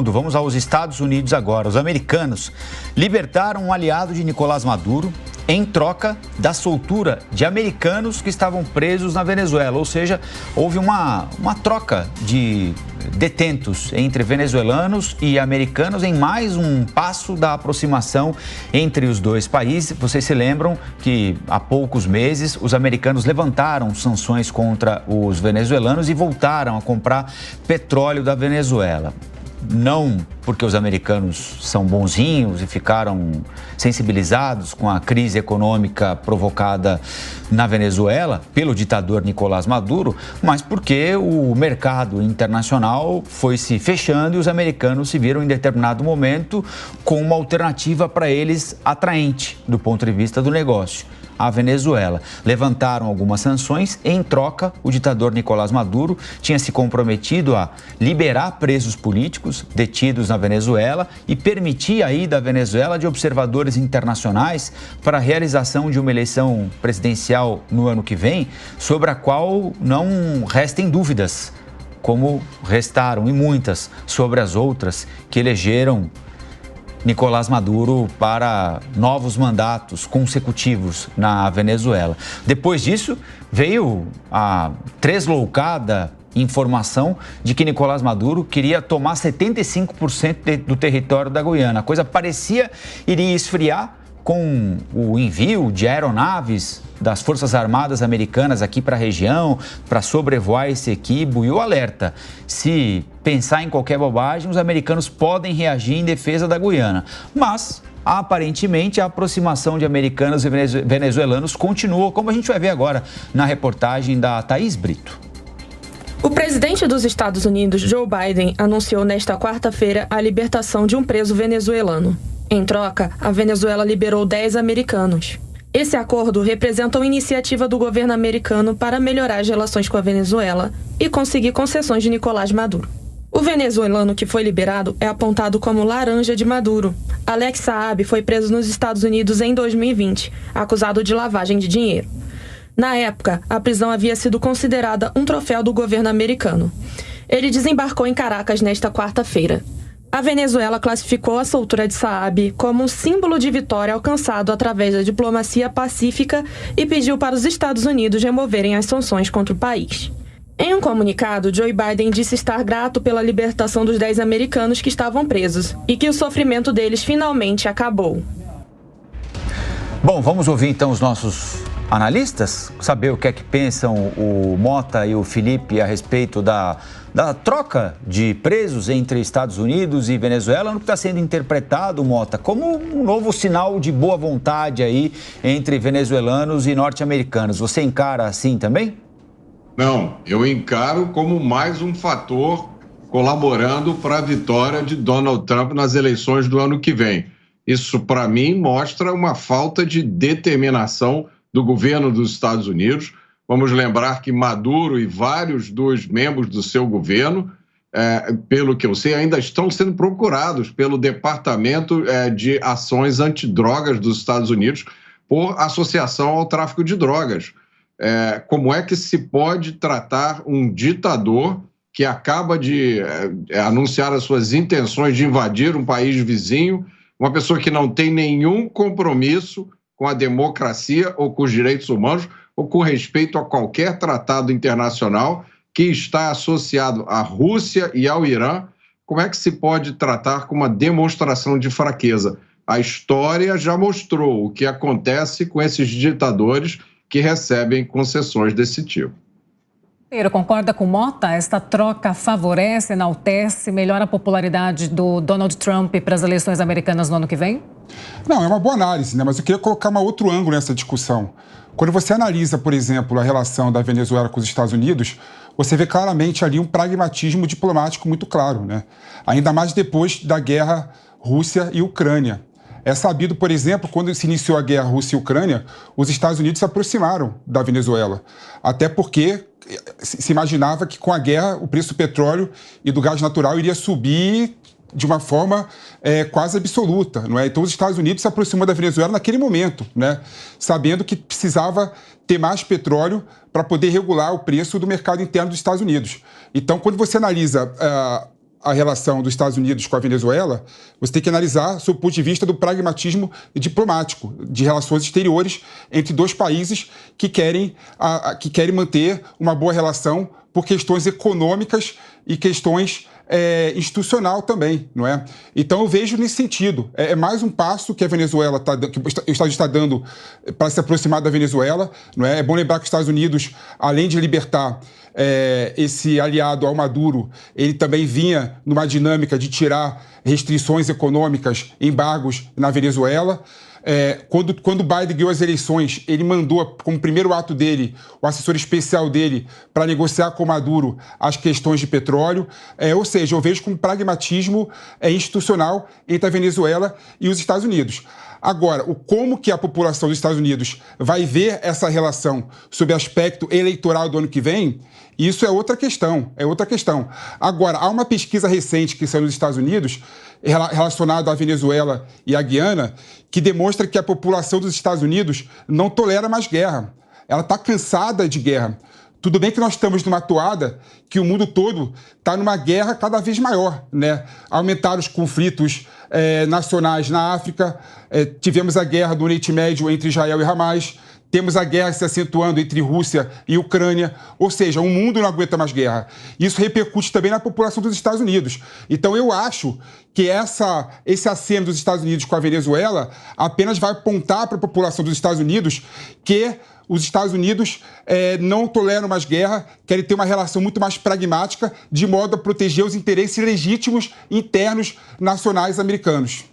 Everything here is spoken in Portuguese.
Vamos aos Estados Unidos agora. Os americanos libertaram um aliado de Nicolás Maduro em troca da soltura de americanos que estavam presos na Venezuela. Ou seja, houve uma troca de detentos entre venezuelanos e americanos em mais um passo da aproximação entre os dois países. Vocês se lembram que há poucos meses os americanos levantaram sanções contra os venezuelanos e voltaram a comprar petróleo da Venezuela. Não porque os americanos são bonzinhos e ficaram sensibilizados com a crise econômica provocada na Venezuela pelo ditador Nicolás Maduro, mas porque o mercado internacional foi se fechando e os americanos se viram em determinado momento com uma alternativa para eles atraente do ponto de vista do negócio. A Venezuela. Levantaram algumas sanções. Em troca, o ditador Nicolás Maduro tinha se comprometido a liberar presos políticos detidos na Venezuela e permitir a ida à Venezuela de observadores internacionais para a realização de uma eleição presidencial no ano que vem, sobre a qual não restem dúvidas, como restaram e muitas sobre as outras que elegeram Nicolás Maduro para novos mandatos consecutivos na Venezuela. Depois disso, veio a tresloucada informação de que Nicolás Maduro queria tomar 75% do território da Guiana. A coisa parecia iria esfriar com o envio de aeronaves das Forças Armadas Americanas aqui para a região, para sobrevoar esse equibo, e o alerta: se pensar em qualquer bobagem, os americanos podem reagir em defesa da Guiana. Mas, aparentemente, a aproximação de americanos e venezuelanos continua, como a gente vai ver agora na reportagem da Thaís Brito. O presidente dos Estados Unidos, Joe Biden, anunciou nesta quarta-feira a libertação de um preso venezuelano. Em troca, a Venezuela liberou 10 americanos. Esse acordo representa uma iniciativa do governo americano para melhorar as relações com a Venezuela e conseguir concessões de Nicolás Maduro. O venezuelano que foi liberado é apontado como laranja de Maduro. Alex Saab foi preso nos Estados Unidos em 2020, acusado de lavagem de dinheiro. Na época, a prisão havia sido considerada um troféu do governo americano. Ele desembarcou em Caracas nesta quarta-feira. A Venezuela classificou a soltura de Saab como um símbolo de vitória alcançado através da diplomacia pacífica e pediu para os Estados Unidos removerem as sanções contra o país. Em um comunicado, Joe Biden disse estar grato pela libertação dos 10 americanos que estavam presos e que o sofrimento deles finalmente acabou. Bom, vamos ouvir então os nossos analistas, saber o que é que pensam o Mota e o Felipe a respeito da troca de presos entre Estados Unidos e Venezuela, no que está sendo interpretado, Mota, como um novo sinal de boa vontade aí entre venezuelanos e norte-americanos. Você encara assim também? Não, eu encaro como mais um fator colaborando para a vitória de Donald Trump nas eleições do ano que vem. Isso, para mim, mostra uma falta de determinação do governo dos Estados Unidos. Vamos lembrar que Maduro e vários dos membros do seu governo, pelo que eu sei, ainda estão sendo procurados pelo Departamento de Ações Antidrogas dos Estados Unidos por associação ao tráfico de drogas. Como é que se pode tratar um ditador que acaba de anunciar as suas intenções de invadir um país vizinho, uma pessoa que não tem nenhum compromisso com a democracia ou com os direitos humanos ou com respeito a qualquer tratado internacional que está associado à Rússia e ao Irã? Como é que se pode tratar com uma demonstração de fraqueza? A história já mostrou o que acontece com esses ditadores que recebem concessões desse tipo. Concorda com Mota? Esta troca favorece, enaltece, melhora a popularidade do Donald Trump para as eleições americanas no ano que vem? Não, é uma boa análise, né? Mas eu queria colocar um outro ângulo nessa discussão. Quando você analisa, por exemplo, a relação da Venezuela com os Estados Unidos, você vê claramente ali um pragmatismo diplomático muito claro, né? Ainda mais depois da guerra Rússia e Ucrânia. É sabido, por exemplo, quando se iniciou a guerra Rússia e Ucrânia, os Estados Unidos se aproximaram da Venezuela. Até porque se imaginava que com a guerra o preço do petróleo e do gás natural iria subir de uma forma quase absoluta, não é? Então os Estados Unidos se aproximou da Venezuela naquele momento, né? Sabendo que precisava ter mais petróleo para poder regular o preço do mercado interno dos Estados Unidos. Então, quando você analisa a relação dos Estados Unidos com a Venezuela, você tem que analisar sob o ponto de vista do pragmatismo diplomático, de relações exteriores entre dois países que querem manter uma boa relação por questões econômicas e questões institucional também, não é? Então eu vejo nesse sentido. É mais um passo que a Venezuela que os Estados Unidos está dando para se aproximar da Venezuela, não é? É bom lembrar que os Estados Unidos, além de libertar esse aliado ao Maduro, ele também vinha numa dinâmica de tirar restrições econômicas, embargos na Venezuela. Quando Biden ganhou as eleições, ele mandou, como primeiro ato dele, o assessor especial dele para negociar com Maduro as questões de petróleo. Ou seja, eu vejo com pragmatismo institucional entre a Venezuela e os Estados Unidos. Agora, como que a população dos Estados Unidos vai ver essa relação sob aspecto eleitoral do ano que vem, isso é outra questão, Agora, há uma pesquisa recente que saiu nos Estados Unidos relacionada à Venezuela e à Guiana, que demonstra que a população dos Estados Unidos não tolera mais guerra. Ela está cansada de guerra. Tudo bem que nós estamos numa toada que o mundo todo está numa guerra cada vez maior, né? Aumentaram os conflitos nacionais na África, tivemos a guerra do Oriente Médio entre Israel e Hamas, temos a guerra se acentuando entre Rússia e Ucrânia, ou seja, o mundo não aguenta mais guerra. Isso repercute também na população dos Estados Unidos. Então eu acho que esse aceno dos Estados Unidos com a Venezuela apenas vai apontar para a população dos Estados Unidos que os Estados Unidos não toleram mais guerra, querem ter uma relação muito mais pragmática, de modo a proteger os interesses legítimos internos nacionais americanos.